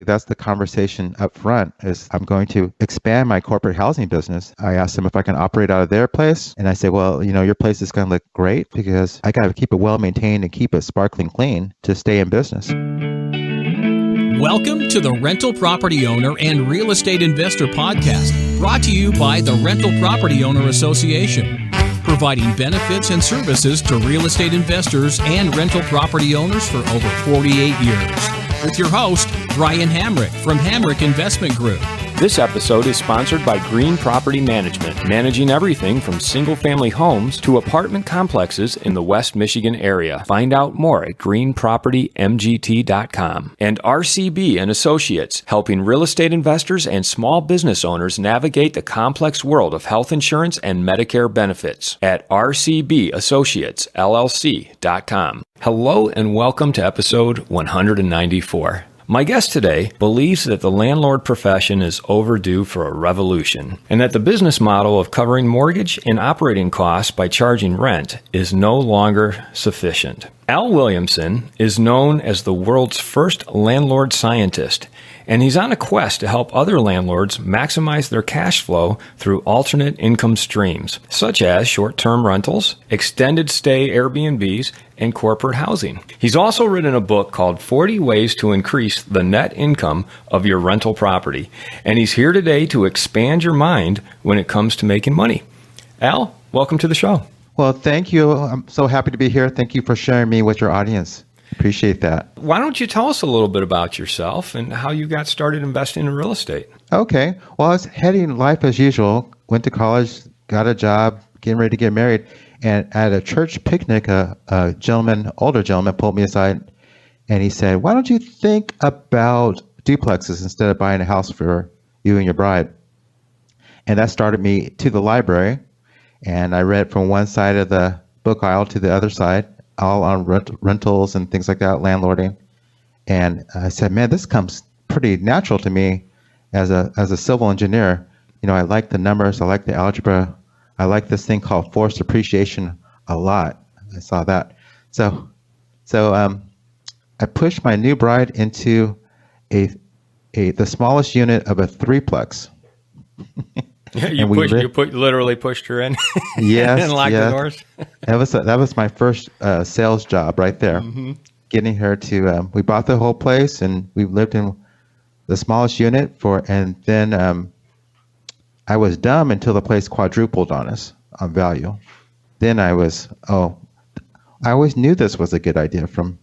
That's the conversation up front is I'm going to expand my corporate housing business. I asked them if I can operate out of their place. And I say, well, your place is going to look great because I got to keep it well maintained and keep it sparkling clean to stay in business. Welcome to the Rental Property Owner and Real Estate Investor Podcast, brought to you by the Rental Property Owner Association, providing benefits and services to real estate investors and rental property owners for over 48 years. With your host, Brian Hamrick from Hamrick Investment Group. This episode is sponsored by Green Property Management, managing everything from single-family homes to apartment complexes in the West Michigan area. Find out more at greenpropertymgt.com. And RCB and Associates, helping real estate investors and small business owners navigate the complex world of health insurance and Medicare benefits at rcbassociatesllc.com. Hello and welcome to episode 194. My guest today believes that the landlord profession is overdue for a revolution, and that the business model of covering mortgage and operating costs by charging rent is no longer sufficient. Al Williamson is known as the world's first landlord scientist, and he's on a quest to help other landlords maximize their cash flow through alternate income streams, such as short-term rentals, extended stay Airbnbs, and corporate housing. He's also written a book called 40 Ways to Increase the Net Income of Your Rental Property, and he's here today to expand your mind when it comes to making money. Al, welcome to the show. Well, thank you. I'm so happy to be here. Thank you for sharing me with your audience. Appreciate that. Why don't you tell us a little bit about yourself and how you got started investing in real estate? Okay. Well, I was heading life as usual. Went to college, got a job, getting ready to get married. And at a church picnic, a older gentleman, pulled me aside and he said, why don't you think about duplexes instead of buying a house for you and your bride? And that started me to the library. And I read from one side of the book aisle to the other side, all on rentals and things like that, landlording. And I said, man, this comes pretty natural to me as a civil engineer. I like the numbers, I like the algebra, I like this thing called forced appreciation a lot. I saw that. So I pushed my new bride into the smallest unit of a threeplex. You literally pushed her in. Yes, and locked the doors. That was my first sales job right there. Mm-hmm. Getting her to. We bought the whole place and we lived in the smallest unit and then I was dumb until the place quadrupled on us on value. Then I always knew this was a good idea from.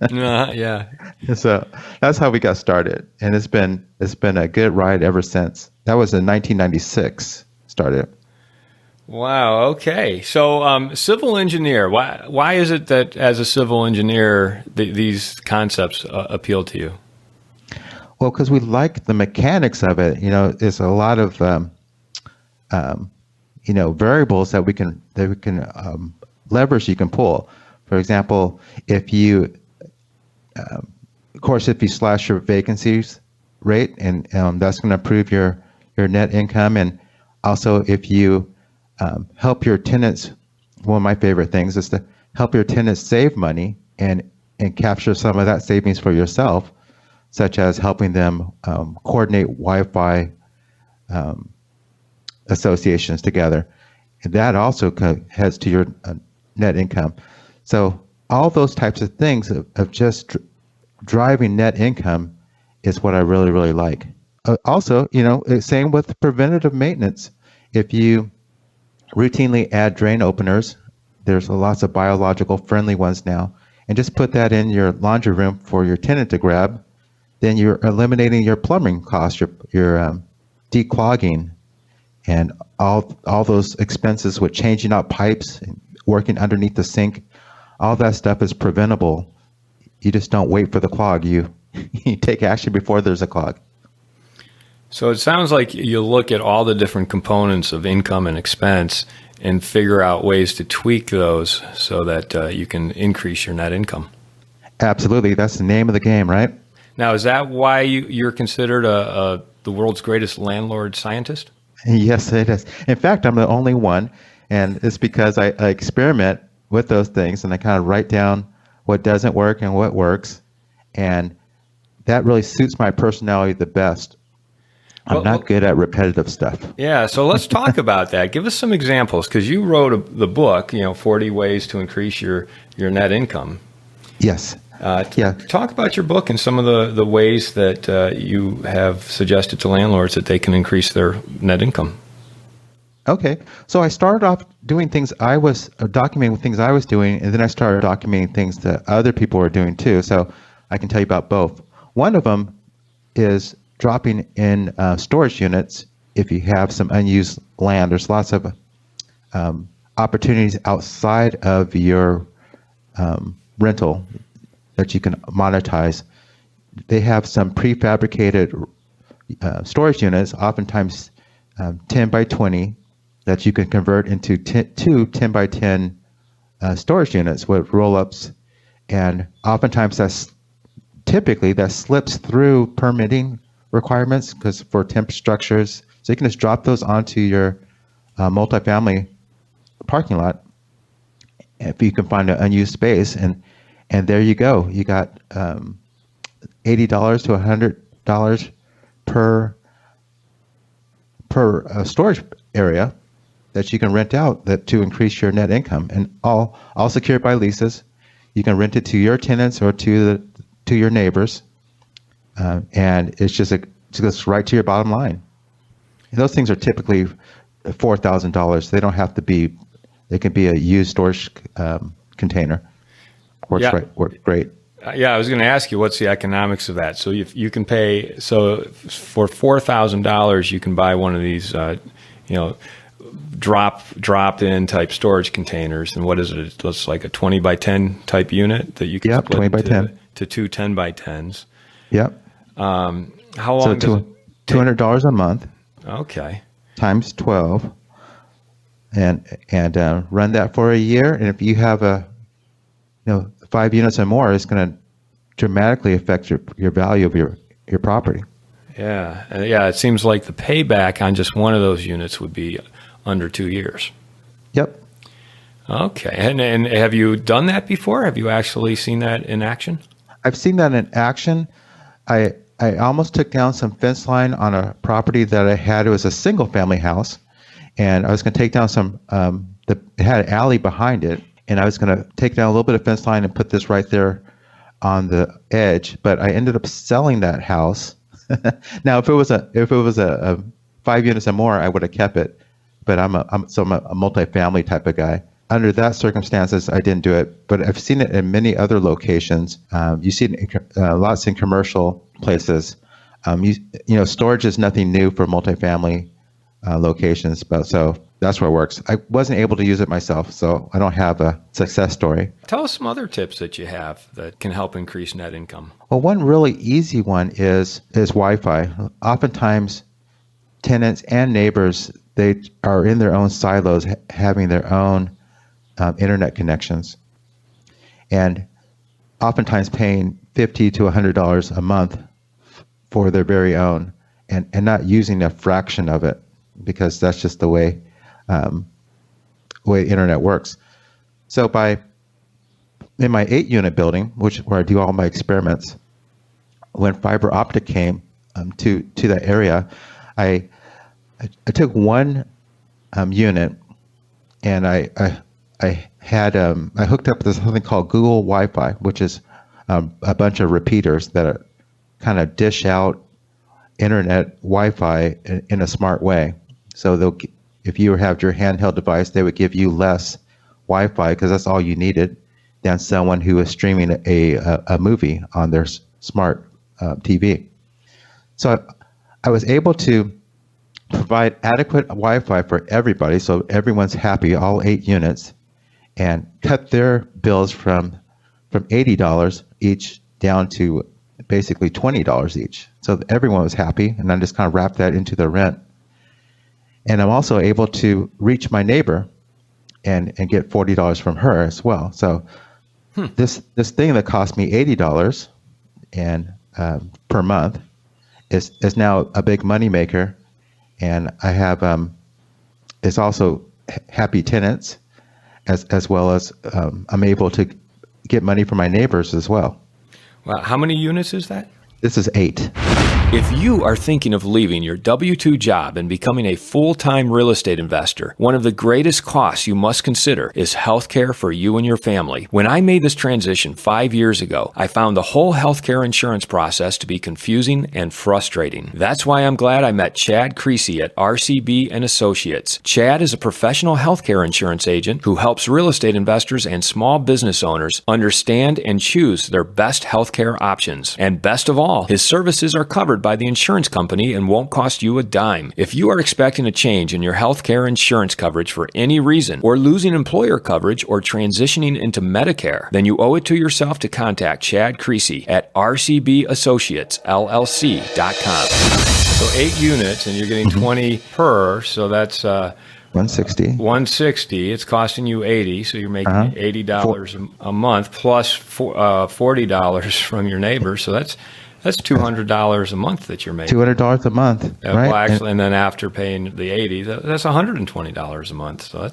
Yeah. So that's how we got started, and it's been a good ride ever since. That was in 1996. Started. Wow. Okay. So, civil engineer. Why is it that as a civil engineer these concepts appeal to you? Well, because we like the mechanics of it. It's a lot of variables that we can levers you can pull. For example, if you slash your vacancies rate, and that's going to improve your net income, and also if you help your tenants, one of my favorite things is to help your tenants save money and capture some of that savings for yourself, such as helping them coordinate Wi-Fi associations together. And that also heads to your net income. So all those types of things of just driving net income is what I really, really like. Also, same with preventative maintenance. If you routinely add drain openers, there's lots of biological friendly ones now, and just put that in your laundry room for your tenant to grab, then you're eliminating your plumbing costs, your declogging, and all those expenses with changing out pipes and working underneath the sink. All that stuff is preventable. You just don't wait for the clog. You take action before there's a clog. So it sounds like you look at all the different components of income and expense and figure out ways to tweak those so that you can increase your net income. Absolutely. That's the name of the game, right? Now, is that why you're considered the world's greatest landlord scientist? Yes, it is. In fact, I'm the only one, and it's because I experiment with those things, and I kind of write down what doesn't work and what works, and that really suits my personality the best. I'm not good at repetitive stuff. Yeah, so let's talk about that. Give us some examples, because you wrote the book, 40 Ways to Increase Your Net Income. Yes. Talk about your book and some of the ways that you have suggested to landlords that they can increase their net income. Okay. So I started off doing things documenting things I was doing, and then I started documenting things that other people were doing too. So I can tell you about both. One of them is dropping in storage units if you have some unused land. There's lots of opportunities outside of your rental that you can monetize. They have some prefabricated storage units, oftentimes 10 by 20, that you can convert into two 10 by 10 storage units with roll-ups. And oftentimes that slips through permitting requirements, because for temp structures, so you can just drop those onto your multifamily parking lot if you can find an unused space, and there you go. You got $80 to $100 per storage area that you can rent out to increase your net income, and all secured by leases. You can rent it to your tenants or to your neighbors, and it goes right to your bottom line. And those things are typically $4,000. They don't have to be. They can be a used storage container. Works great. Yeah, I was going to ask you, what's the economics of that? So you can pay. So for $4,000, you can buy one of these, dropped in type storage containers. And what is it? It looks like a 20 by 10 type unit that you can split 20 by 10 to two 10 by 10s. Yep. How long? So $200 a month. Okay. Times 12, and run that for a year. And if you have 5 units or more, it's going to dramatically affect your value of your property. Yeah. It seems like the payback on just one of those units would be under 2 years. Yep. Okay. And have you done that before? Have you actually seen that in action? I've seen that in action. I almost took down some fence line on a property that I had. It was a single family house, and I was going to take down it had an alley behind it, and I was going to take down a little bit of fence line and put this right there on the edge. But I ended up selling that house. Now, if it was a 5 units or more, I would have kept it. But I'm a multifamily type of guy. Under that circumstances, I didn't do it. But I've seen it in many other locations. You see it lots in commercial places. Storage is nothing new for multifamily locations, but so that's where it works. I wasn't able to use it myself, so I don't have a success story. Tell us some other tips that you have that can help increase net income. Well, one really easy one is Wi-Fi. Oftentimes, tenants and neighbors, they are in their own silos, having their own internet connections, and oftentimes paying $50 to $100 a month for their very own, and not using a fraction of it, because that's just the way internet works. So in my 8-unit building, where I do all my experiments, when fiber optic came to that area, I took one unit, and I hooked up with something called Google Wi-Fi, which is a bunch of repeaters that kind of dish out internet Wi-Fi in a smart way. So if you have your handheld device, they would give you less Wi-Fi, because that's all you needed, than someone who is streaming a movie on their smart TV. So I was able to provide adequate Wi-Fi for everybody, so everyone's happy, all 8 units, and cut their bills from $80 each down to basically $20 each. So everyone was happy, and I just kind of wrapped that into the rent. And I'm also able to reach my neighbor and get $40 from her as well. So this thing that cost me $80 per month is now a big money maker, and I have it's also happy tenants, as well as I'm able to get money from my neighbors as well. Wow, how many units is that? This is 8. If you are thinking of leaving your W-2 job and becoming a full-time real estate investor, one of the greatest costs you must consider is healthcare for you and your family. When I made this transition 5 years ago, I found the whole healthcare insurance process to be confusing and frustrating. That's why I'm glad I met Chad Creasy at RCB and Associates. Chad is a professional healthcare insurance agent who helps real estate investors and small business owners understand and choose their best healthcare options. And best of all, his services are covered by the insurance company and won't cost you a dime. If you are expecting a change in your healthcare insurance coverage for any reason, or losing employer coverage or transitioning into Medicare, then you owe it to yourself to contact Chad Creasy at rcbassociatesllc.com. So 8 units, and you're getting 20 per, so that's 160. 160. It's costing you 80, so you're making $80 a month plus $40 from your neighbor. So that's $200 a month that you're making. $200 a month, right? Well, actually, and then after paying the 80, that's $120 a month. So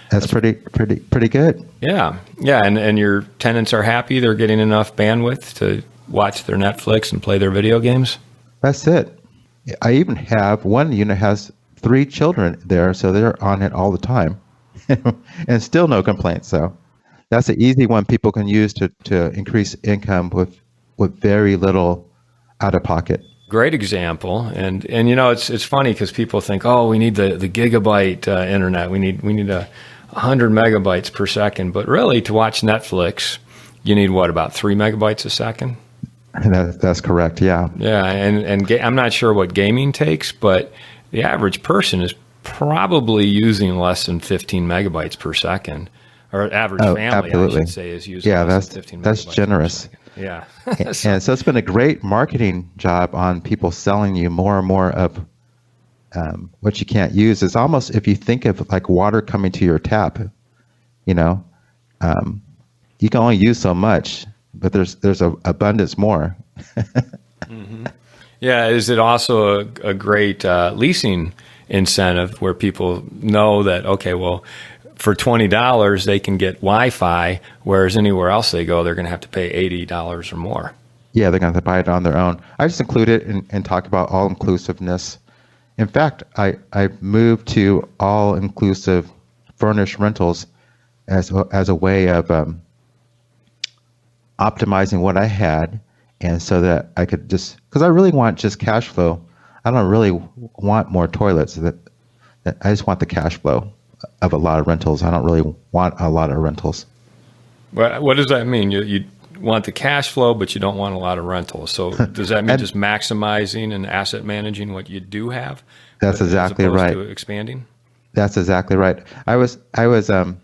that's pretty good. Yeah, and your tenants are happy. They're getting enough bandwidth to watch their Netflix and play their video games. That's it. I even have one unit has 3 children there, so they're on it all the time, and still no complaints. So that's an easy one people can use to increase income with very little out of pocket. Great example, and it's funny because people think, oh, we need the gigabyte internet, we need 100 megabytes per second, but really to watch Netflix, you need about 3 megabytes a second? That's correct. Yeah. Yeah, and I'm not sure what gaming takes, but the average person is probably using less than 15 megabytes per second, or average family, absolutely. I should say, is using less than 15 megabytes. That's generous. Yeah. And so it's been a great marketing job on people selling you more and more of what you can't use. It's almost, if you think of like water coming to your tap, you can only use so much, but there's a abundance more. Mm-hmm. Yeah. Is it also a great leasing incentive where people know that, okay, well, for $20, they can get Wi-Fi, whereas anywhere else they go, they're going to have to pay $80 or more. Yeah, they're going to have to buy it on their own. I just include it and talk about all-inclusiveness. In fact, I moved to all-inclusive furnished rentals as a way of optimizing what I had, and so that I could because I really want just cash flow. I don't really want more toilets. That I just want the cash flow of a lot of rentals. I don't really want a lot of rentals. What does that mean? You want the cash flow, but you don't want a lot of rentals. So does that mean just maximizing and asset managing what you do have? That's exactly right. To expanding? That's exactly right. I was in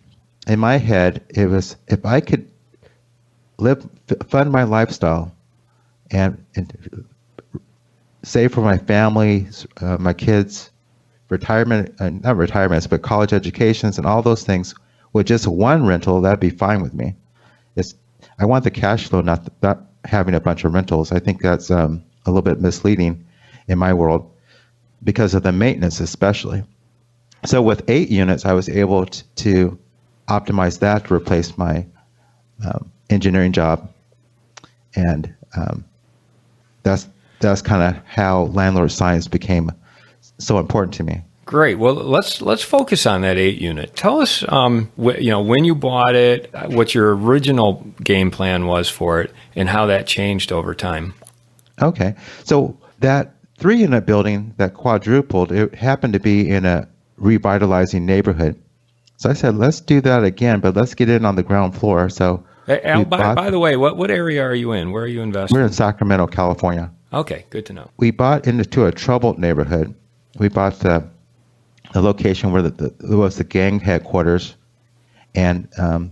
my head, it was, if I could fund my lifestyle and save for my family, my kids, not retirements, but college educations and all those things with just one rental, that'd be fine with me. I want the cash flow, not having a bunch of rentals. I think that's a little bit misleading in my world because of the maintenance, especially. So with 8 units, I was able to optimize that to replace my engineering job, and that's kind of how landlord science became so important to me. Great. Well, let's focus on that 8 unit. Tell us, when you bought it, what your original game plan was for it, and how that changed over time. Okay. So that 3 unit building that quadrupled, it happened to be in a revitalizing neighborhood. So I said, let's do that again, but let's get in on the ground floor. So Al, by the way, what area are you in? Where are you investing? We're in Sacramento, California. Okay, good to know. We bought into a troubled neighborhood. We bought the location where there was the gang headquarters, and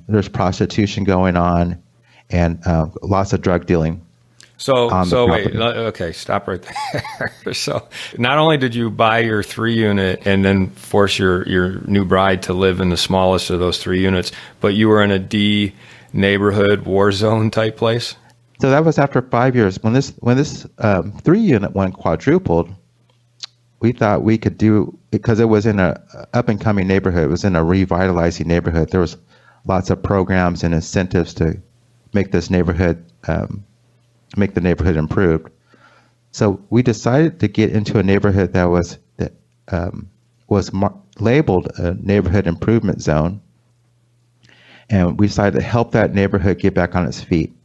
there's prostitution going on, and lots of drug dealing. So wait, okay, stop right there. So not only did you buy your 3 unit and then force your new bride to live in the smallest of those 3 units, but you were in a D neighborhood war zone type place? So that was after 5 years. When this 3 unit one quadrupled, we thought we could do, because it was in a up and coming neighborhood. It was in a revitalizing neighborhood. There was lots of programs and incentives to make this neighborhood, make the neighborhood improved. So we decided to get into a neighborhood that was labeled a neighborhood improvement zone, and we decided to help that neighborhood get back on its feet.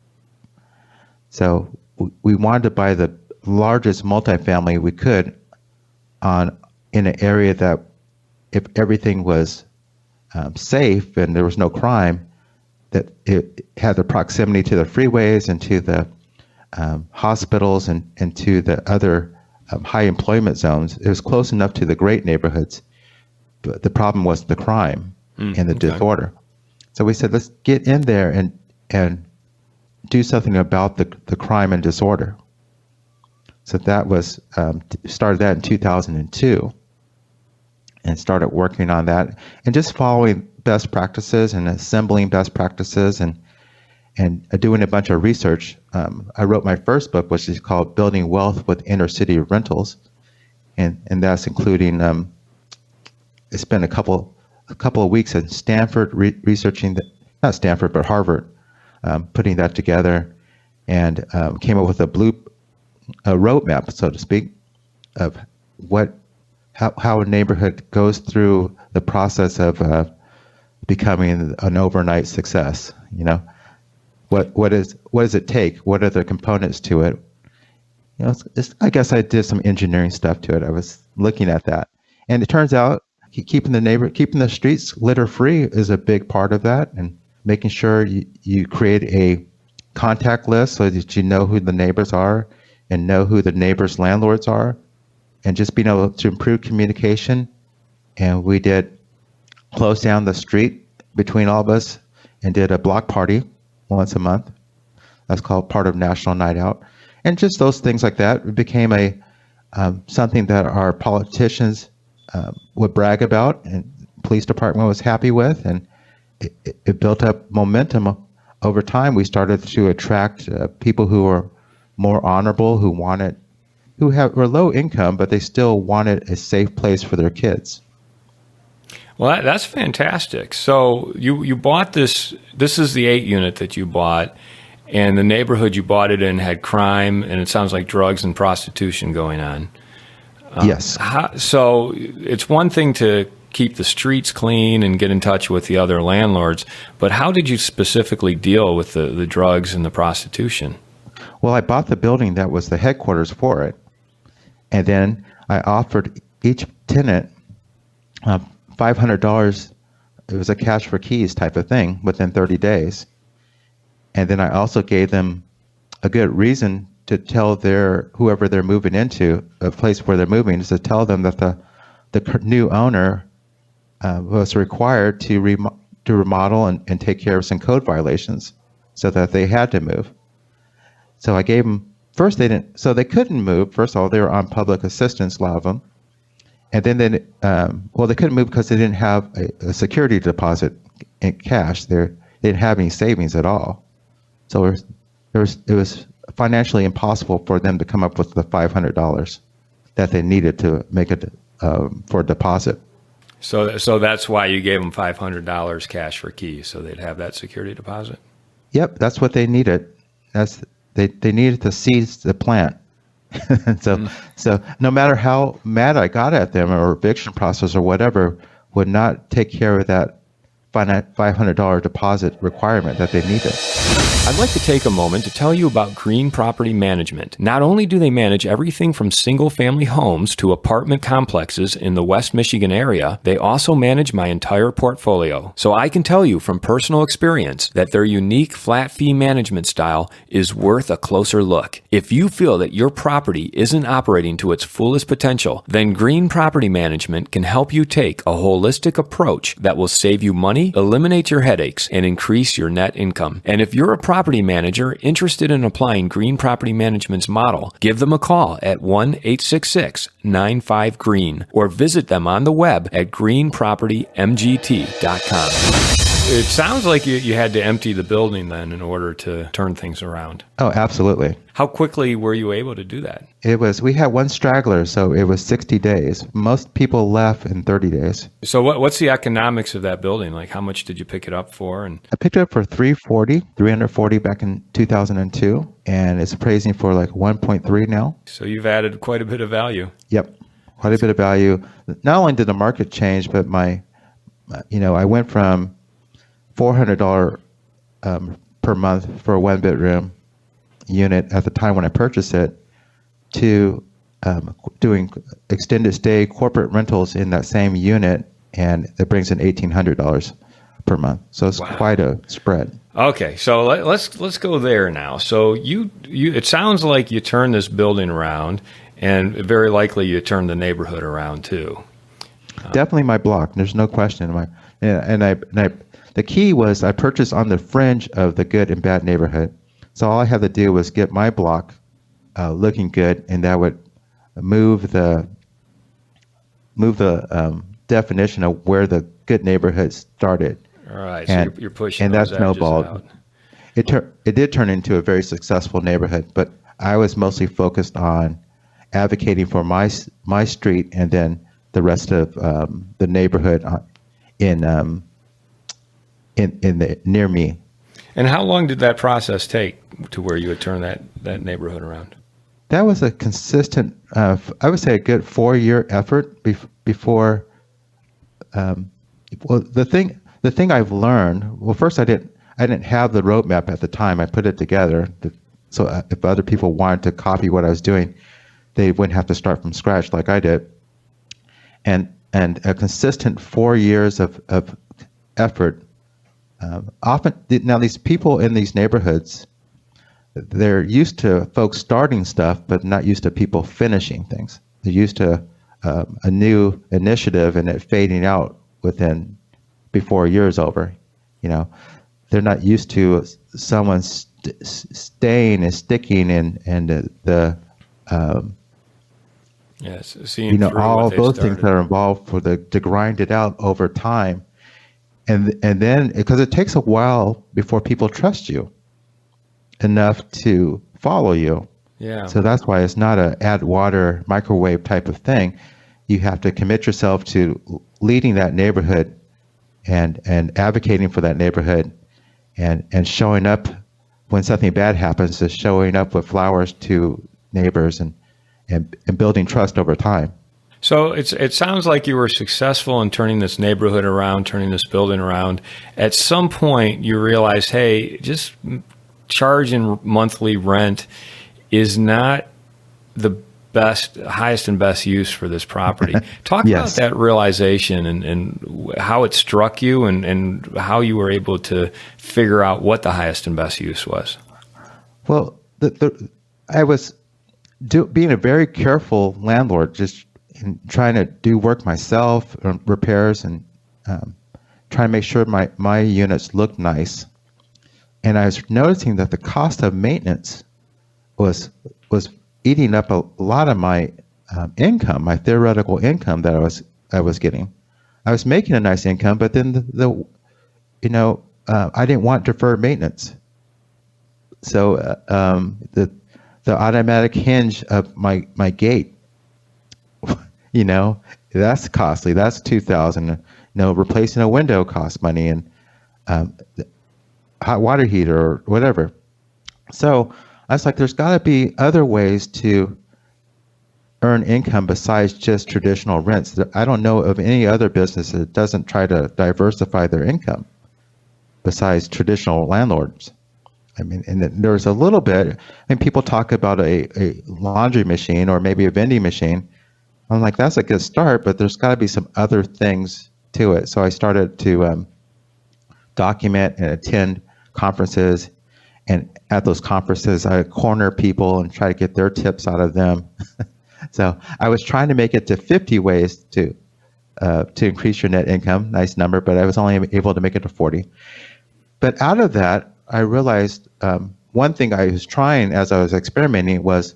So we wanted to buy the largest multifamily we could in an area that, if everything was safe and there was no crime, that it had the proximity to the freeways and to the hospitals and to the other high employment zones. It was close enough to the great neighborhoods, but the problem was the crime and the disorder. So we said, let's get in there and do something about the crime and disorder. So that was started that in 2002, and started working on that and just following best practices and assembling best practices and doing a bunch of research. I wrote my first book, which is called Building Wealth with Inner City Rentals, and that's including I spent a couple of weeks at Stanford researching not Stanford but Harvard, putting that together, and came up with a roadmap, so to speak, of how a neighborhood goes through the process of becoming an overnight success. What does it take? What are the components to it? I guess I did some engineering stuff to it. I was looking at that, and it turns out keeping the streets litter free is a big part of that, and making sure you create a contact list so that you know who the neighbors are and know who the neighbors' landlords are, and just being able to improve communication. And we did close down the street between all of us and did a block party once a month. That's called part of National Night Out. And just those things like that, it became something that our politicians would brag about, and the police department was happy with, and it built up momentum. Over time, we started to attract people who were more honorable, who were low income, but they still wanted a safe place for their kids. Well, that's fantastic. So you bought this. This is the 8 unit that you bought, and the neighborhood you bought it in had crime, and it sounds like drugs and prostitution going on. Yes. So it's one thing to keep the streets clean and get in touch with the other landlords, but how did you specifically deal with the drugs and the prostitution? Well, I bought the building that was the headquarters for it, and then I offered each tenant $500. It was a cash for keys type of thing within 30 days. And then I also gave them a good reason to tell whoever they're moving into, a place where they're moving, is to tell them that the new owner was required to remodel and take care of some code violations, so that they had to move. So I gave them, first they couldn't move. First of all, they were on public assistance, a lot of them. And then they couldn't move because they didn't have a security deposit in cash. They didn't have any savings at all. So it was financially impossible for them to come up with the $500 that they needed to make it for a deposit. So that's why you gave them $500 cash for keys, so they'd have that security deposit? Yep, that's what they needed. They needed to seize the plant. So no matter how mad I got at them, or eviction process or whatever, would not take care of that $500 deposit requirement that they needed. I'd like to take a moment to tell you about Green Property Management. Not only do they manage everything from single-family homes to apartment complexes in the West Michigan area, they also manage my entire portfolio. So I can tell you from personal experience that their unique flat fee management style is worth a closer look. If you feel that your property isn't operating to its fullest potential, then Green Property Management can help you take a holistic approach that will save you money, eliminate your headaches, and increase your net income. And if you're a property manager interested in applying Green Property Management's model, give them a call at 1-866-95-GREEN or visit them on the web at greenpropertymgt.com. It sounds like you had to empty the building then in order to turn things around. Oh, absolutely. How quickly were you able to do that? We had one straggler, so it was 60 days. Most people left in 30 days. So what's the economics of that building? Like, how much did you pick it up for? And I picked it up for $340 back in 2002. and it's appraising for like 1.3 now. So you've added quite a bit of value. Yep, quite a bit of value. Not only did the market change, but I went from $400 per month for a one-bedroom unit at the time when I purchased it to doing extended stay corporate rentals in that same unit, and it brings in $1,800 per month. So it's quite a spread. Okay, so let's go there now. So you it sounds like you turned this building around, and very likely you turned the neighborhood around too. Definitely my block. There's no question. The key was I purchased on the fringe of the good and bad neighborhood. So all I had to do was get my block looking good, and that would move the definition of where the good neighborhood started. All right, so you're pushing and those that snowballed. edges out. It did turn into a very successful neighborhood, but I was mostly focused on advocating for my street and then the rest of the neighborhood in the near me. And how long did that process take to where you would turn that neighborhood around? That was a consistent, I would say, a good 4-year effort before. Well, the thing I've learned. Well, first I didn't have the roadmap at the time. I put it together, so if other people wanted to copy what I was doing, they wouldn't have to start from scratch like I did. And a consistent 4 years of effort. Often now these people in these neighborhoods, they're used to folks starting stuff, but not used to people finishing things. They're used to a new initiative and it fading out before a year is over. They're not used to someone staying and sticking and yes, seeing all those things that are involved to grind it out over time. And then, because it takes a while before people trust you enough to follow you. Yeah. So that's why it's not a add water microwave type of thing. You have to commit yourself to leading that neighborhood and advocating for that neighborhood and showing up when something bad happens, is showing up with flowers to neighbors and building trust over time. So it sounds like you were successful in turning this neighborhood around, turning this building around. At some point, you realized, hey, just charging monthly rent is not the highest and best use for this property. Talk Yes. about that realization and how it struck you and how you were able to figure out what the highest and best use was. Well, I was being a very careful landlord, just trying to do work myself, repairs, and trying to make sure my units looked nice. And I was noticing that the cost of maintenance was eating up a lot of my income, my theoretical income that I was getting. I was making a nice income, but then I didn't want deferred maintenance. So the automatic hinge of my gate, that's costly. That's $2,000. Replacing a window costs money, and hot water heater or whatever. So I was like, there's got to be other ways to earn income besides just traditional rents. I don't know of any other business that doesn't try to diversify their income besides traditional landlords. I mean, and there's a little bit, people talk about a laundry machine or maybe a vending machine. I'm like, that's a good start, but there's got to be some other things to it. So I started to document and attend conferences. And at those conferences, I corner people and try to get their tips out of them. So I was trying to make it to 50 ways to increase your net income. Nice number, but I was only able to make it to 40. But out of that, I realized one thing I was trying as I was experimenting was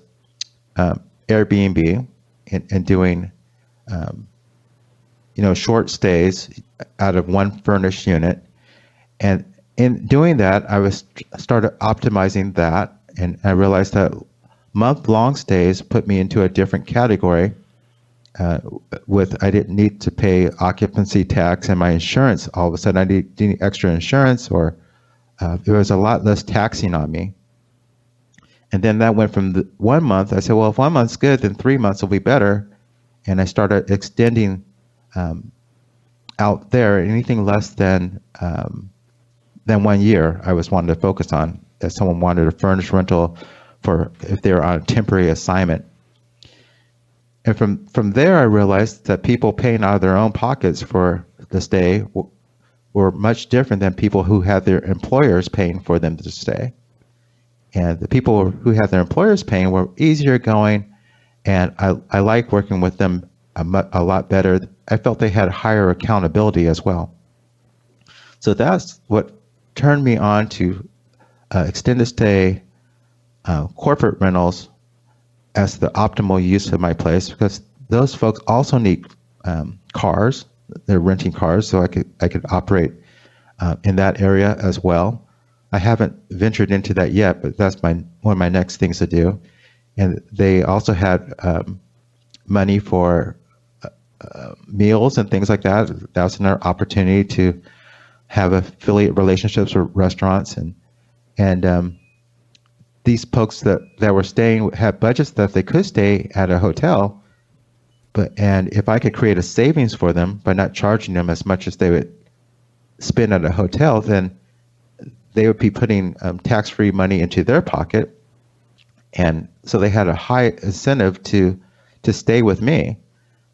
Airbnb and doing short stays out of one furnished unit. And in doing that, I started optimizing that, and I realized that month-long stays put me into a different category. I didn't need to pay occupancy tax and my insurance. All of a sudden, I need extra insurance, or there was a lot less taxing on me. And then that went from 1 month. I said, well, if 1 month's good, then 3 months will be better. And I started extending out there. Anything less than 1 year, I was wanting to focus on. If someone wanted a furnished rental for if they were on a temporary assignment. And from there, I realized that people paying out of their own pockets for the stay were much different than people who had their employers paying for them to stay. And the people who had their employers paying were easier going, and I like working with them a lot better. I felt they had higher accountability as well. So that's what turned me on to extended stay, corporate rentals as the optimal use of my place, because those folks also need cars. They're renting cars, so I could operate in that area as well. I haven't ventured into that yet, but that's one of my next things to do. And they also had money for meals and things like that. That's another opportunity to have affiliate relationships with restaurants, and these folks that were staying had budgets that they could stay at a hotel, and if I could create a savings for them by not charging them as much as they would spend at a hotel, then they would be putting tax-free money into their pocket, and so they had a high incentive to stay with me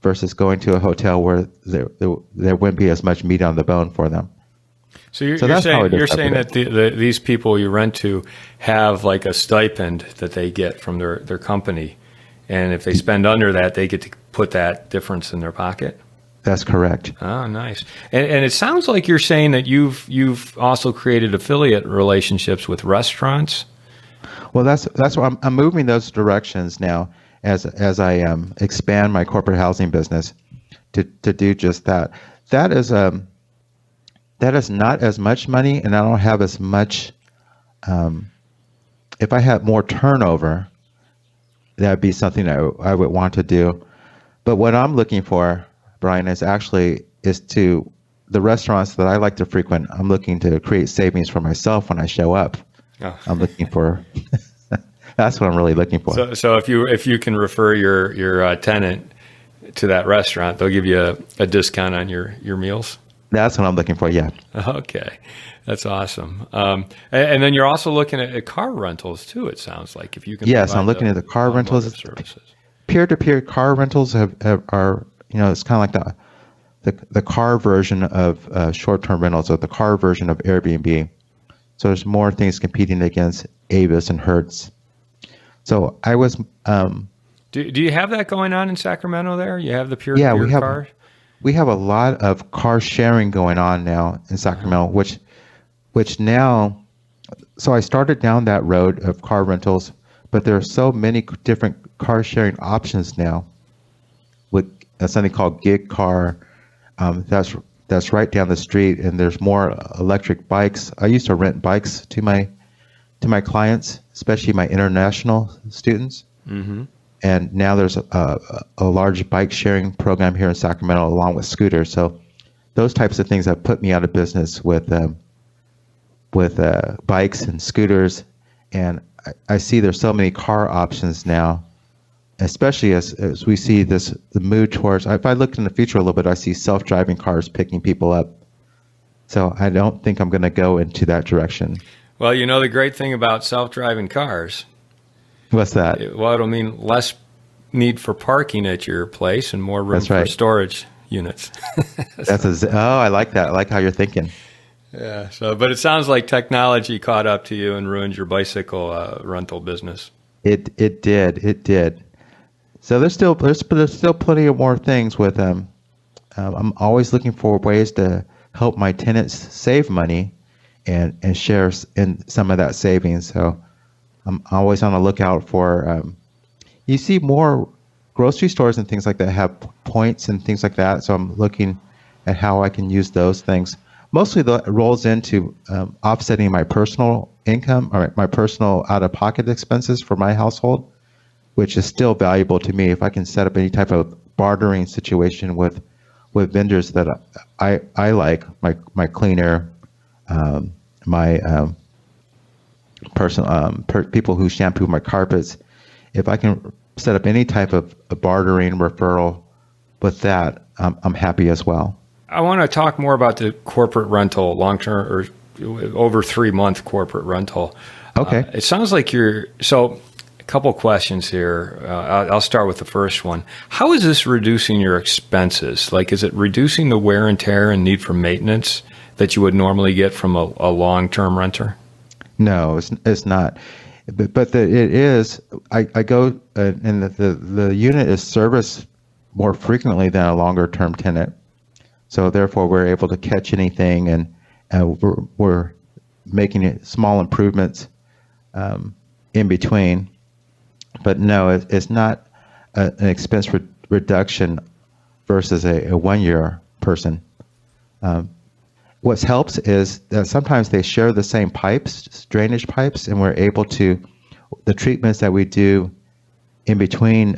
versus going to a hotel where there wouldn't be as much meat on the bone for them. So you're saying that these people you rent to have like a stipend that they get from their company, and if they spend under that, they get to put that difference in their pocket? That's correct. Oh, nice. And it sounds like you're saying that you've also created affiliate relationships with restaurants. Well, that's why I'm moving those directions now as I expand my corporate housing business to do just that. That is not as much money, and I don't have as much. If I had more turnover, that'd be something I would want to do. But what I'm looking for, Brian, is to the restaurants that I like to frequent. I'm looking to create savings for myself when I show up. Oh. I'm looking for. That's what I'm really looking for. So if you can refer your tenant to that restaurant, they'll give you a discount on your meals. That's what I'm looking for. Yeah. Okay, that's awesome. And then you're also looking at car rentals too. It sounds like if you can. Yes, I'm looking at the car rentals. Services. Peer-to-peer car rentals are it's kind of like the car version of short-term rentals, or the car version of Airbnb. So there's more things competing against Avis and Hertz. So I was. Do you have that going on in Sacramento? There, you have the peer-to-peer car. We have a lot of car sharing going on now in Sacramento, which now. So I started down that road of car rentals, but there are so many different car sharing options now. With something called Gig Car, that's right down the street, and there's more electric bikes. I used to rent bikes to my clients, especially my international students. Mm-hmm. And now there's a large bike sharing program here in Sacramento, along with scooters. So those types of things have put me out of business with bikes and scooters. And I see there's so many car options now, especially as we see the move towards. If I look in the future a little bit, I see self-driving cars picking people up. So I don't think I'm going to go into that direction. Well, the great thing about self-driving cars. What's that? Well, it'll mean less need for parking at your place and more room for storage units. I like that. I like how you're thinking. Yeah. But it sounds like technology caught up to you and ruined your bicycle rental business. It did. So there's still plenty of more things with them. I'm always looking for ways to help my tenants save money and share in some of that savings. So I'm always on the lookout for, you see more grocery stores and things like that have points and things like that. So I'm looking at how I can use those things. Mostly that rolls into offsetting my personal income or my personal out-of-pocket expenses for my household, which is still valuable to me. If I can set up any type of bartering situation with vendors that I like, my cleaner, my people who shampoo my carpets. If I can set up any type of a bartering referral with that, I'm happy as well. I want to talk more about the corporate rental, long-term or over 3-month corporate rental. Okay. It sounds like so a couple questions here. I'll start with the first one. How is this reducing your expenses? Like, is it reducing the wear and tear and need for maintenance that you would normally get from a long-term renter? No, it's not. But it is. I go and the unit is serviced more frequently than a longer-term tenant. So therefore, we're able to catch anything, and we're making it small improvements in between. But no, it's not an expense reduction versus a 1-year person. What helps is that sometimes they share the same pipes, drainage pipes, and we're able to, the treatments that we do in between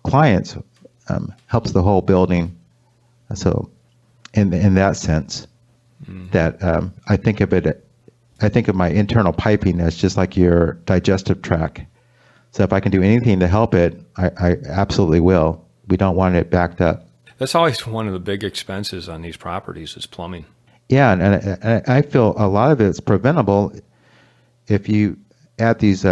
clients helps the whole building. So in that sense, that I think of my internal piping as just like your digestive tract. So if I can do anything to help it, I absolutely will. We don't want it backed up. That's always one of the big expenses on these properties is plumbing. Yeah, and I feel a lot of it's preventable if you add these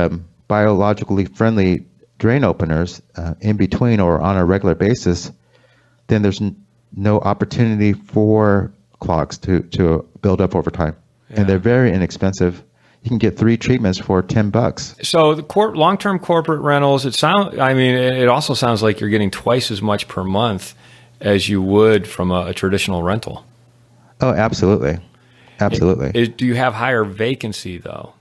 biologically friendly drain openers in between or on a regular basis. Then there's no opportunity for clogs to build up over time, and they're very inexpensive. You can get 3 treatments for $10. So the long-term corporate rentals, it also sounds like you're getting twice as much per month as you would from a traditional rental. Oh, absolutely. Absolutely. Do you have higher vacancy, though?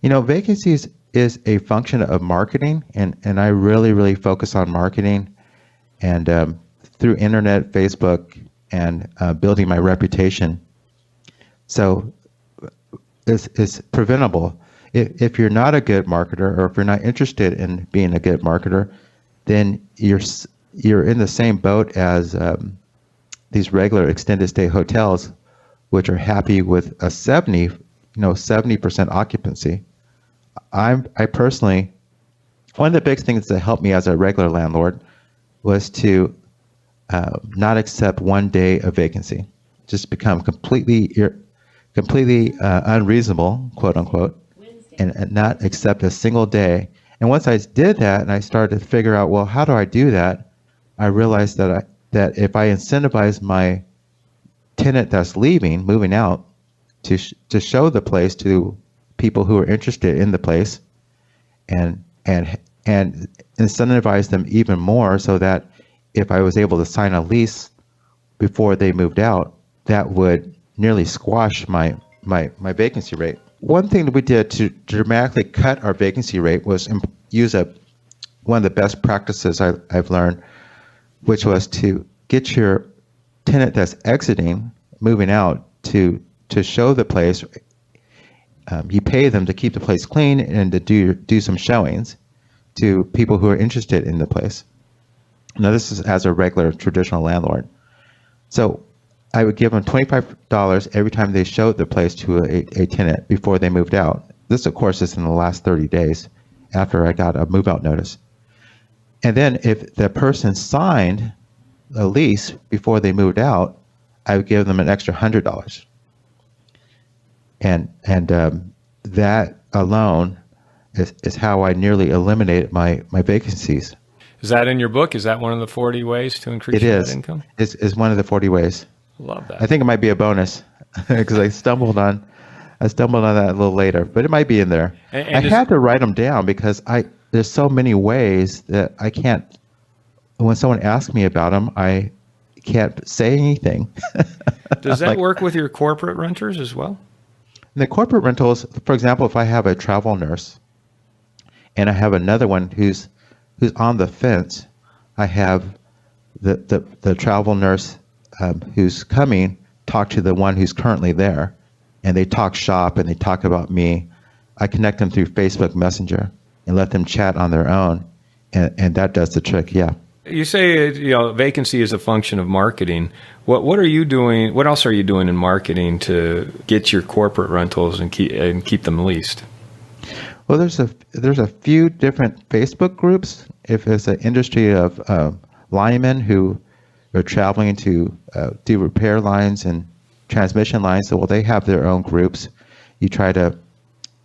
Vacancies is a function of marketing, and I really, really focus on marketing and through internet, Facebook, and building my reputation. So it's preventable. If you're not a good marketer, or if you're not interested in being a good marketer, then you're in the same boat as these regular extended stay hotels, which are happy with a 70% occupancy. I personally, one of the big things that helped me as a regular landlord was to not accept 1 day of vacancy, just become completely unreasonable, quote unquote, and not accept a single day. And once I did that, and I started to figure out, well, how do I do that? I realized that if I incentivize my tenant that's moving out, to show the place to people who are interested in the place, and incentivize them even more, so that if I was able to sign a lease before they moved out, that would nearly squash my vacancy rate. One thing that we did to dramatically cut our vacancy rate was use one of the best practices I've learned, which was to get your tenant that's moving out, to show the place. You pay them to keep the place clean and to do some showings to people who are interested in the place. Now, this is as a regular traditional landlord. So I would give them $25 every time they showed the place to a tenant before they moved out. This, of course, is in the last 30 days after I got a move-out notice. And then if the person signed a lease before they moved out, I would give them an extra $100. And that alone is how I nearly eliminated my vacancies. Is that in your book? Is that one of the 40 ways to increase your net income? It is one of the 40 ways. Love that. I think it might be a bonus because I stumbled on that a little later, but it might be in there. I had to write them down because there's so many ways that I can't. When someone asks me about them, I can't say anything. Does that work with your corporate renters as well? In the corporate rentals, for example, if I have a travel nurse and I have another one who's on the fence, I have the travel nurse who's coming talk to the one who's currently there, and they talk shop and they talk about me. I connect them through Facebook Messenger and let them chat on their own, and that does the trick. Yeah. You say vacancy is a function of marketing. What are you doing? What else are you doing in marketing to get your corporate rentals and keep them leased? Well, there's a few different Facebook groups. If it's an industry of linemen who are traveling to do repair lines and transmission lines, so well, they have their own groups. You try to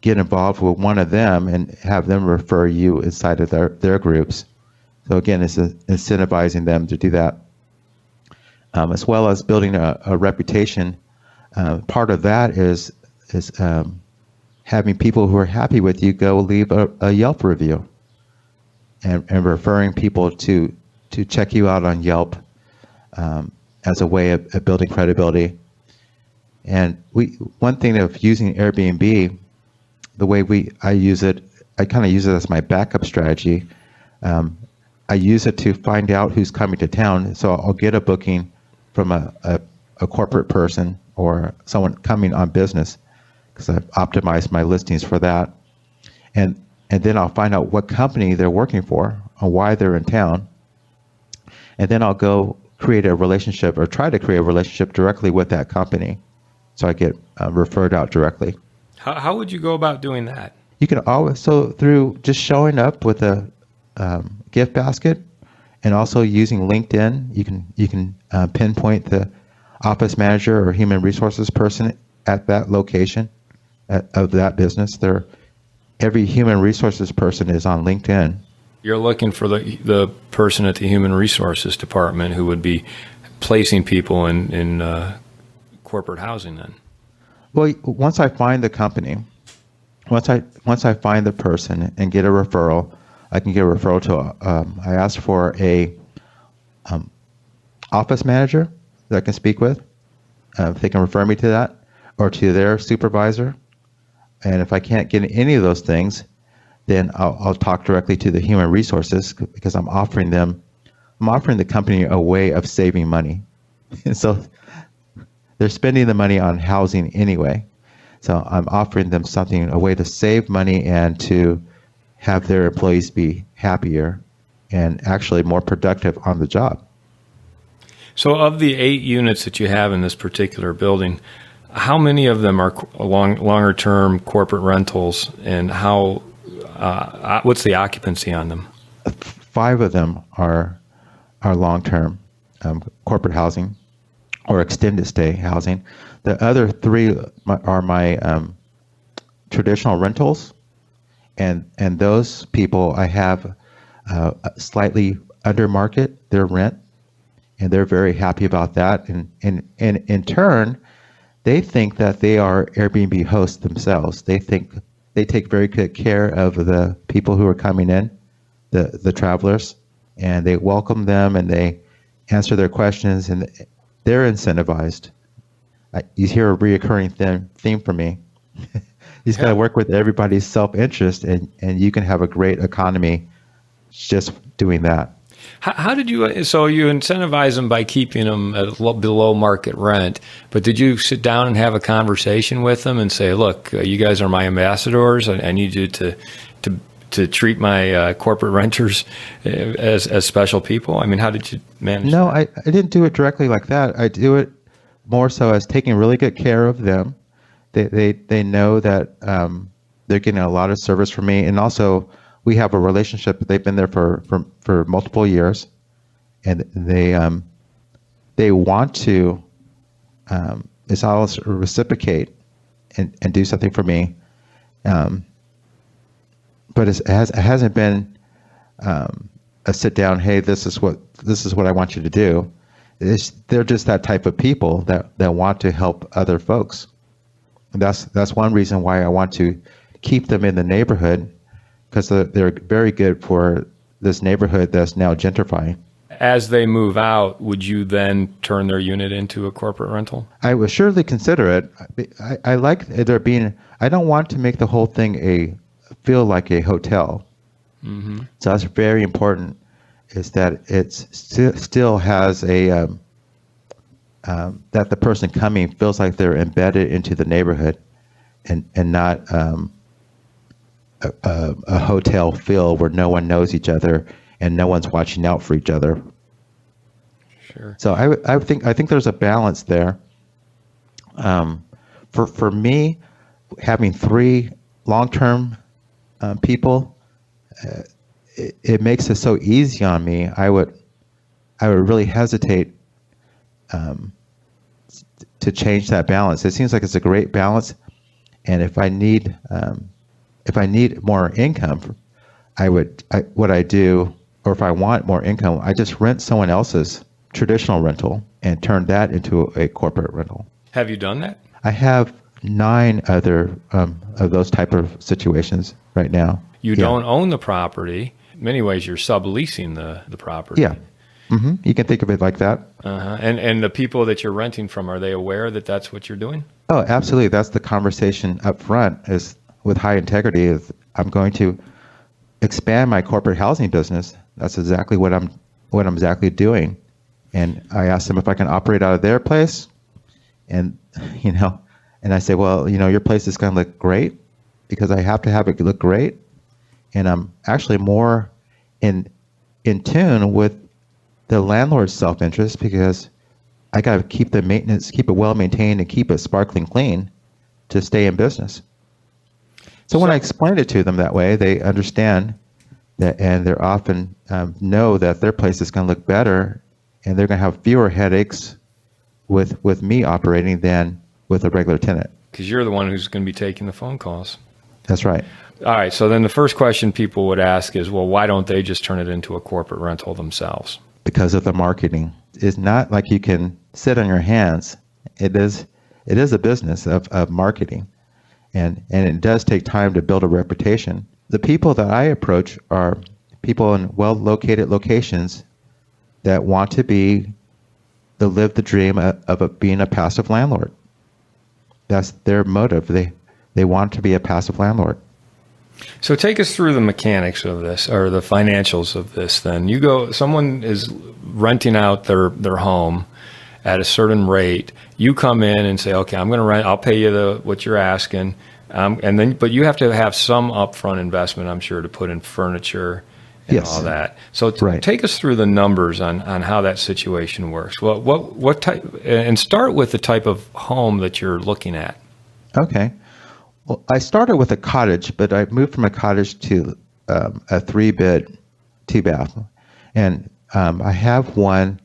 get involved with one of them and have them refer you inside of their groups. So again, it's incentivizing them to do that, as well as building a reputation. Part of that is having people who are happy with you go leave a Yelp review, and referring people to check you out on Yelp as a way of building credibility. And one thing of using Airbnb, the way I use it, I kind of use it as my backup strategy. I use it to find out who's coming to town. So I'll get a booking from a corporate person or someone coming on business, because I've optimized my listings for that. And then I'll find out what company they're working for or why they're in town. And then I'll go create a relationship or try to create a relationship directly with that company. So I get referred out directly. How would you go about doing that? You can always, so through just showing up with a gift basket, and also using LinkedIn, you can pinpoint the office manager or human resources person at that location of that business. Every human resources person is on LinkedIn. You're looking for the person at the human resources department who would be placing people in corporate housing then. Well, once I find the company, once I find the person and get a referral, I can get a referral to. I ask for a office manager that I can speak with. If they can refer me to that, or to their supervisor. And if I can't get any of those things, then I'll talk directly to the human resources, because I'm offering the company a way of saving money. And so they're spending the money on housing anyway. So I'm offering them a way to save money and to have their employees be happier and actually more productive on the job. So of the 8 units that you have in this particular building, how many of them are longer term corporate rentals, and what's the occupancy on them? 5 of them are long term corporate housing or extended stay housing. The other 3 are my traditional rentals, and those people I have slightly under market their rent, and they're very happy about that. And in turn, they think that they are Airbnb hosts themselves. They think they take very good care of the people who are coming in, the travelers, and they welcome them and they answer their questions, and they're incentivized. You hear a reoccurring theme for me. He's got to work with everybody's self-interest, and you can have a great economy just doing that. How did you, so you incentivize them by keeping them at below market rent, but did you sit down and have a conversation with them and say, look, you guys are my ambassadors. I need you to treat my corporate renters as special people? I mean, how did you manage No, that? I didn't do it directly like that. I do it more so as taking really good care of them. They know that they're getting a lot of service from me, and also we have a relationship. They've been there for multiple years, and they want to. It's always reciprocate and do something for me, but it hasn't been a sit down. Hey, this is what I want you to do. They're just that type of people that want to help other folks. And that's one reason why I want to keep them in the neighborhood, because they're very good for this neighborhood that's now gentrifying. As they move out, would you then turn their unit into a corporate rental? I would surely consider it. I like there being. I don't want to make the whole thing feel like a hotel. Mm-hmm. So that's very important. Is that it still has that the person coming feels like they're embedded into the neighborhood, and not a hotel feel where no one knows each other and no one's watching out for each other. Sure. So I think there's a balance there. For me, having 3 long-term people, it makes it so easy on me. I would really hesitate to change that balance. It seems like it's a great balance, and if I need more income, what I do, or if I want more income, I just rent someone else's traditional rental and turn that into a corporate rental. Have you done that? I have 9 other of those type of situations right now. You don't own the property. In many ways, you're subleasing the property. Yeah. Mm-hmm. You can think of it like that. Uh-huh. And the people that you're renting from, are they aware that that's what you're doing? Oh, absolutely. That's the conversation up front, is with high integrity, is I'm going to expand my corporate housing business. That's exactly what I'm exactly doing. And I asked them if I can operate out of their place. And, and I say, well, your place is going to look great, because I have to have it look great. And I'm actually more in tune with the landlord's self-interest, because I got to keep the maintenance, keep it well maintained, and keep it sparkling clean to stay in business. So when I explain it to them that way, they understand that, and they're often know that their place is going to look better, and they're going to have fewer headaches with me operating than with a regular tenant. Because you're the one who's going to be taking the phone calls. That's right. All right. So then the first question people would ask is, well, why don't they just turn it into a corporate rental themselves? Because of the marketing. It's not like you can sit on your hands. It is a business of marketing. And it does take time to build a reputation. The people that I approach are people in well-located locations that want to live the dream of being a passive landlord. That's their motive. They want to be a passive landlord. So take us through the mechanics of this, or the financials of this then. Someone is renting out their home at a certain rate. You come in and say, okay, I'm going to rent, I'll pay you what you're asking. But you have to have some upfront investment, I'm sure, to put in furniture and all that. So take us through the numbers on how that situation works. Well, what type, and start with the type of home that you're looking at. Okay. Well, I started with a cottage, but I moved from a cottage to a 3-bed, 2-bath. And I have one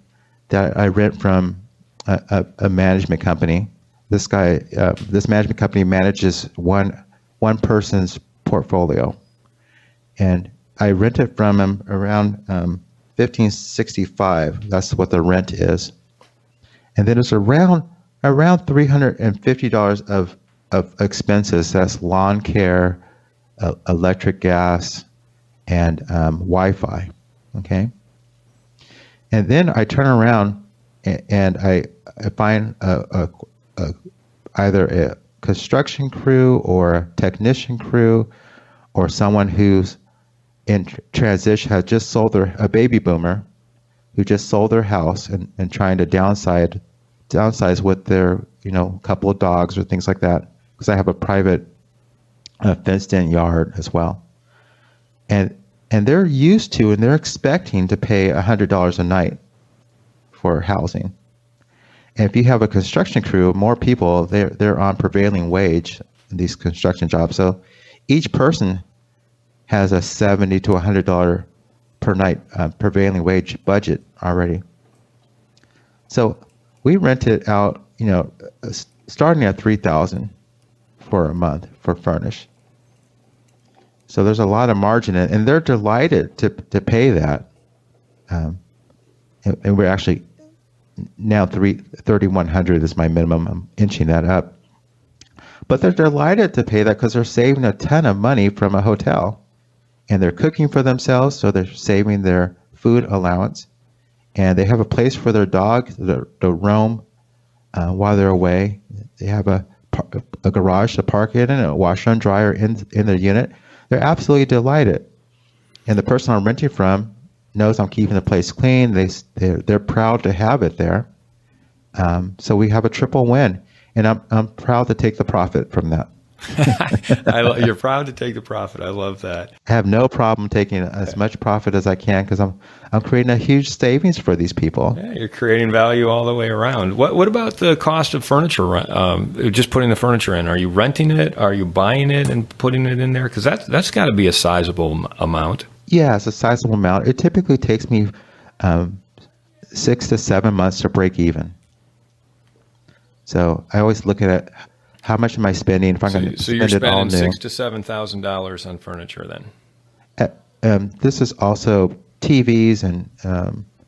that I rent from a management company. This management company manages one person's portfolio. And I rent it from him around $1,565. That's what the rent is. And then it's around $350 of expenses. That's lawn care, electric, gas, and Wi-Fi. Okay. And then I turn around and I find either a construction crew or a technician crew, or someone who's in transition, has just sold a baby boomer who just sold their house and trying to downsize with their couple of dogs or things like that, because I have a private fenced-in yard as well. And they're used to, and they're expecting to pay $100 a night for housing. And if you have a construction crew, more people, they're on prevailing wage in these construction jobs. So each person has a $70 to $100 per night prevailing wage budget already. So we rent it out, starting at $3,000 for a month for furnish. So there's a lot of margin in it, and they're delighted to pay that. And we're actually now $3,100 is my minimum. I'm inching that up. But they're delighted to pay that because they're saving a ton of money from a hotel. And they're cooking for themselves, so they're saving their food allowance. And they have a place for their dog to roam while they're away. They have a garage to park it in, a washer and dryer in their unit. They're absolutely delighted. And the person I'm renting from knows I'm keeping the place clean. They're proud to have it there. So we have a triple win. And I'm proud to take the profit from that. You're proud to take the profit. I love that. I have no problem taking as much profit as I can because I'm creating a huge savings for these people. Yeah, you're creating value all the way around. What about the cost of furniture? Just putting the furniture in. Are you renting it? Are you buying it and putting it in there? Because that's got to be a sizable amount. Yeah, it's a sizable amount. It typically takes me 6 to 7 months to break even. So I always look at it. How much am I spending? If I'm going to spend it all new. So you're spending $6,000 to $7,000 on furniture then? This is also TVs and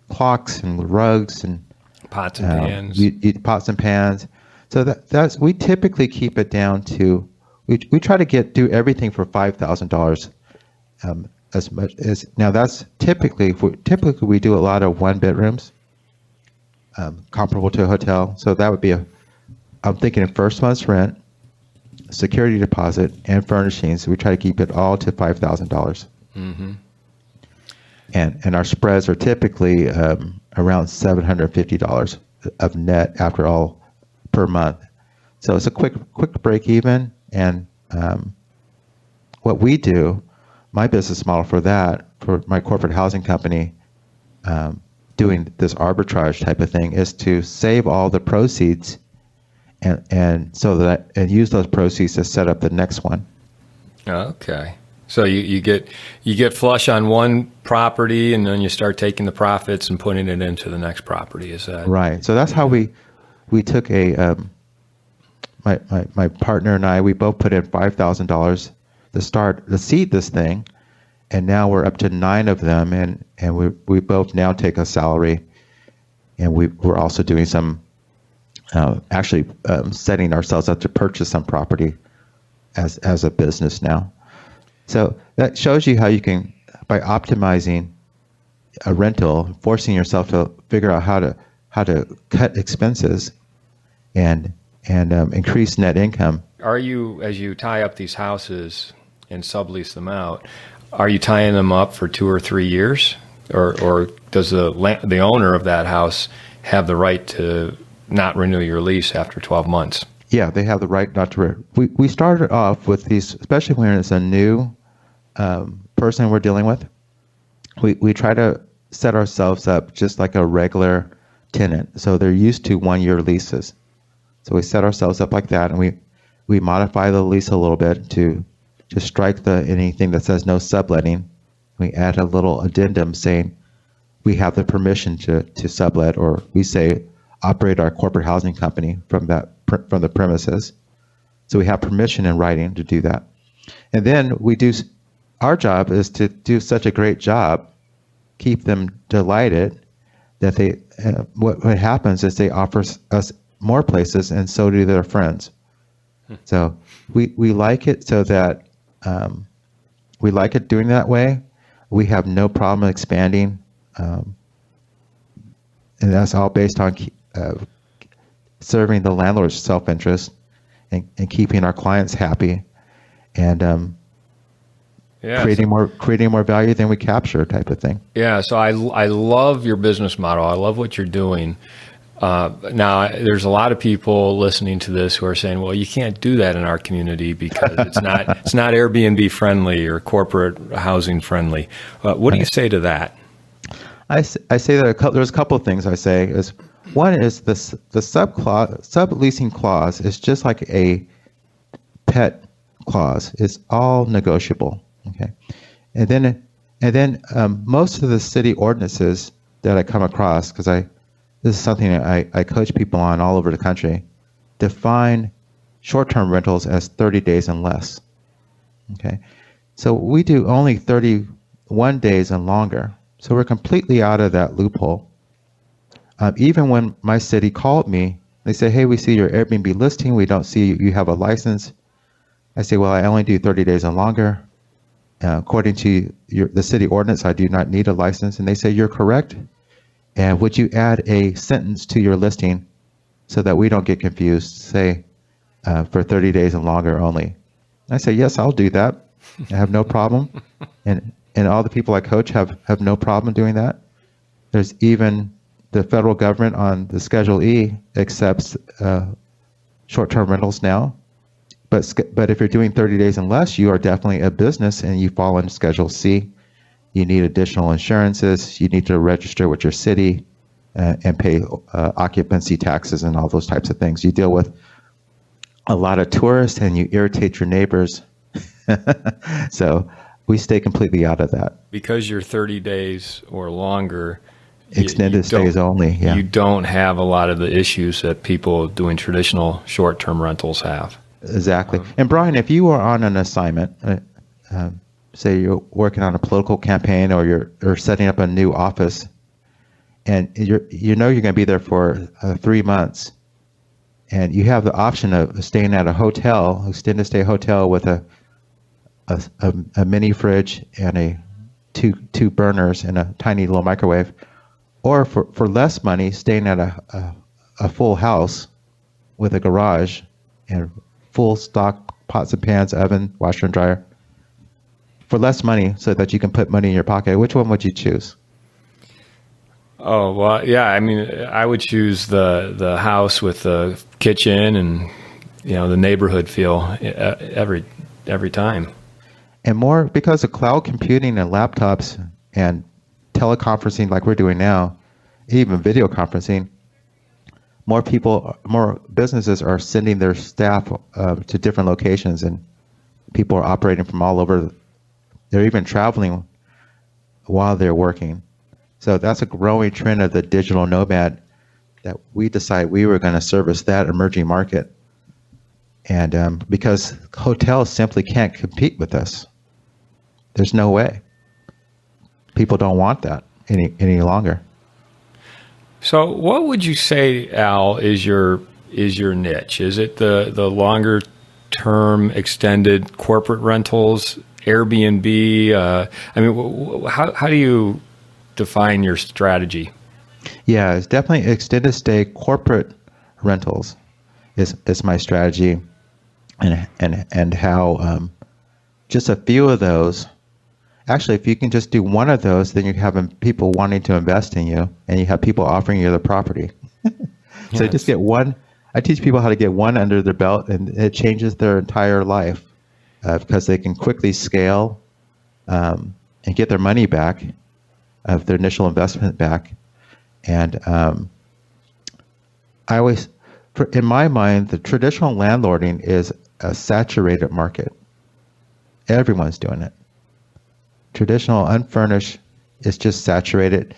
clocks and rugs and pots and pans. Pots and pans. So that's we typically keep it down to we try to do everything for $5,000. As much as now that's typically we do a lot of 1 bedrooms, comparable to a hotel. So that would be I'm thinking of first month's rent, security deposit, and furnishings. So we try to keep it all to $5,000. Mm-hmm. And our spreads are typically around $750 of net after all per month. So it's a quick break even. And what we do, my business model for my corporate housing company, doing this arbitrage type of thing, is to save all the proceeds and use those proceeds to set up the next one. Okay. So you get flush on one property, and then you start taking the profits and putting it into the next property. Is that right? So that's how we took my partner and I, we both put in $5,000 to seed this thing, and now we're up to 9 of them, and we both now take a salary, and we're also doing some setting ourselves up to purchase some property as a business now. So that shows you how you can, by optimizing a rental, forcing yourself to figure out how to cut expenses and increase net income. Are you, as you tie up these houses and sublease them out, are you tying them up for 2 or 3 years, or does the owner of that house have the right to not renew your lease after 12 months? Yeah, they have the right not to. We started off with these, especially when it's a new person we're dealing with. We try to set ourselves up just like a regular tenant. So they're used to 1-year leases. So we set ourselves up like that, and we modify the lease a little bit to strike anything that says no subletting. We add a little addendum saying we have the permission to sublet, or we say operate our corporate housing company from the premises. So we have permission in writing to do that. And then our job is to do such a great job, keep them delighted, that what happens is they offer us more places, and so do their friends. So we like it so that we like it doing that way. We have no problem expanding, and that's all based on serving the landlord's self-interest and keeping our clients happy, and creating more value than we capture, type of thing. Yeah, so I love your business model. I love what you're doing. Now, there's a lot of people listening to this who are saying, "Well, you can't do that in our community because it's not Airbnb friendly or corporate housing friendly." What do you say to that? I say that there's a couple of things I say. One is the subleasing clause is just like a pet clause. It's all negotiable. Okay, and then most of the city ordinances that I come across, because this is something I coach people on all over the country, define short-term rentals as 30 days and less. Okay, so we do only 31 days and longer. So we're completely out of that loophole. Even when my city called me, they say, "Hey, we see your Airbnb listing. We don't see you have a license." I say, "Well, I only do 30 days and longer. According to the city ordinance, I do not need a license." And they say, "You're correct. And would you add a sentence to your listing so that we don't get confused, say, for 30 days and longer only?" And I say, "Yes, I'll do that. I have no problem." And all the people I coach have no problem doing that. There's even the federal government on the Schedule E accepts short-term rentals now But if you're doing 30 days and less, you are definitely a business and you fall into Schedule C. You need additional insurances. You need to register with your city and pay occupancy taxes and all those types of things. You deal with a lot of tourists and you irritate your neighbors. So we stay completely out of that. Because you're 30 days or longer, Extended stays only. Yeah. You don't have a lot of the issues that people doing traditional short-term rentals have. Exactly. And Brian, if you are on an assignment, say you're working on a political campaign or you're setting up a new office, and you're going to be there for 3 months, and you have the option of staying at a hotel, extended stay hotel with a mini fridge and two burners and a tiny little microwave, or for less money, staying at a full house with a garage and full stock pots and pans, oven, washer and dryer, for less money so that you can put money in your pocket. Which one would you choose? Oh, well, yeah. I mean, I would choose the house with the kitchen and, the neighborhood feel every time. And more because of cloud computing and laptops and teleconferencing like we're doing now, even video conferencing, more businesses are sending their staff to different locations, and people are operating from all over. They're even traveling while they're working. So that's a growing trend of the digital nomad that we decided we were going to service that emerging market. And because hotels simply can't compete with us. There's no way. People don't want that any longer. So what would you say, Al, is your niche? Is it the longer term extended corporate rentals, Airbnb? How do you define your strategy? Yeah, it's definitely extended stay corporate rentals is my strategy, and how just a few of those. Actually, if you can just do one of those, then you're having people wanting to invest in you, and you have people offering you the property. So just get one. I teach people how to get one under their belt, and it changes their entire life because they can quickly scale and get their money back, of their initial investment back. And in my mind, the traditional landlording is a saturated market. Everyone's doing it. Traditional unfurnished is just saturated.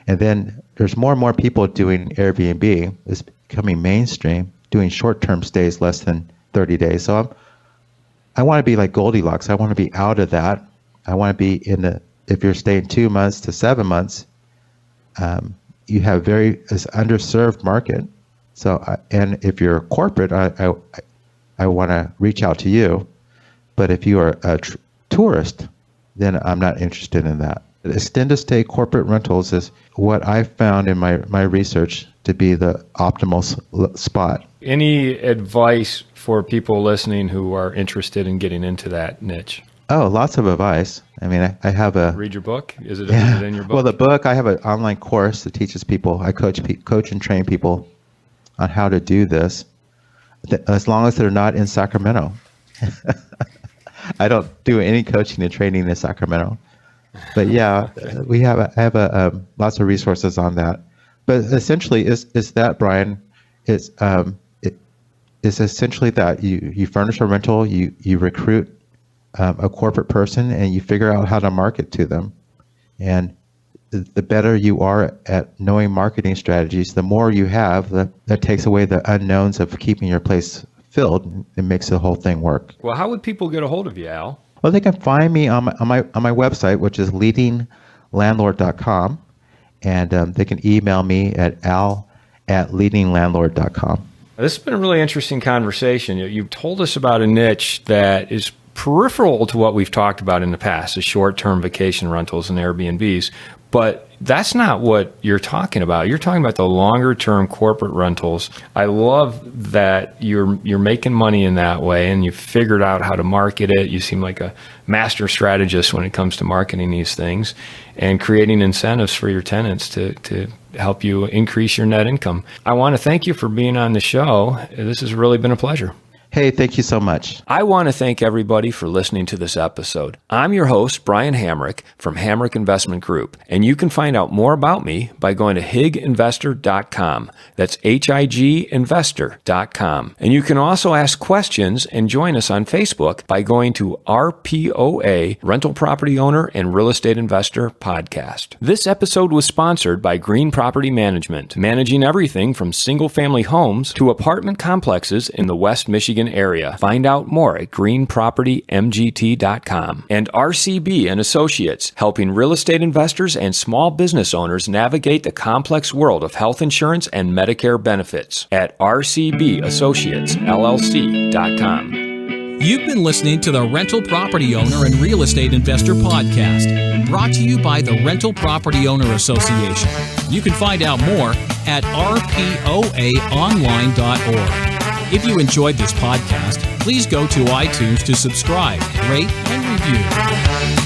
And then there's more and more people doing Airbnb. It's becoming mainstream, doing short-term stays less than 30 days. So I want to be like Goldilocks. I want to be out of that. I want to be if you're staying 2 months to 7 months, you have it's underserved market. So, and if you're corporate, I want to reach out to you. But if you are a tourist, then I'm not interested in that. Extended stay corporate rentals is what I found in my research to be the optimal spot. Any advice for people listening who are interested in getting into that niche? Oh, lots of advice. I mean, I have a... Read your book? Is it in your book? Well, the book, I have an online course that teaches people. I coach and train people on how to do this, as long as they're not in Sacramento. I don't do any coaching and training in Sacramento, but yeah, I have lots of resources on that. But essentially, is that, Brian? It's essentially that you furnish a rental, you recruit a corporate person, and you figure out how to market to them. And the better you are at knowing marketing strategies, the more you have. That takes away the unknowns of keeping your place filled. It makes the whole thing work. Well, how would people get a hold of you, Al? Well, they can find me on my website, which is leadinglandlord.com, and they can email me at al@leadinglandlord.com. This has been a really interesting conversation. You've told us about a niche that is peripheral to what we've talked about in the past, the short-term vacation rentals and Airbnbs. But that's not what you're talking about. You're talking about the longer-term corporate rentals. I love that you're making money in that way, and you've figured out how to market it. You seem like a master strategist when it comes to marketing these things and creating incentives for your tenants to help you increase your net income. I want to thank you for being on the show. This has really been a pleasure. Hey, thank you so much. I want to thank everybody for listening to this episode. I'm your host, Brian Hamrick from Hamrick Investment Group, and you can find out more about me by going to higinvestor.com. That's higinvestor.com. And you can also ask questions and join us on Facebook by going to RPOA, Rental Property Owner and Real Estate Investor Podcast. This episode was sponsored by Green Property Management, managing everything from single-family homes to apartment complexes in the West Michigan area. Find out more at greenpropertymgt.com. And RCB and Associates, helping real estate investors and small business owners navigate the complex world of health insurance and Medicare benefits at rcbassociatesllc.com. You've been listening to the Rental Property Owner and Real Estate Investor Podcast, brought to you by the Rental Property Owner Association. You can find out more at rpoaonline.org. If you enjoyed this podcast, please go to iTunes to subscribe, rate, and review.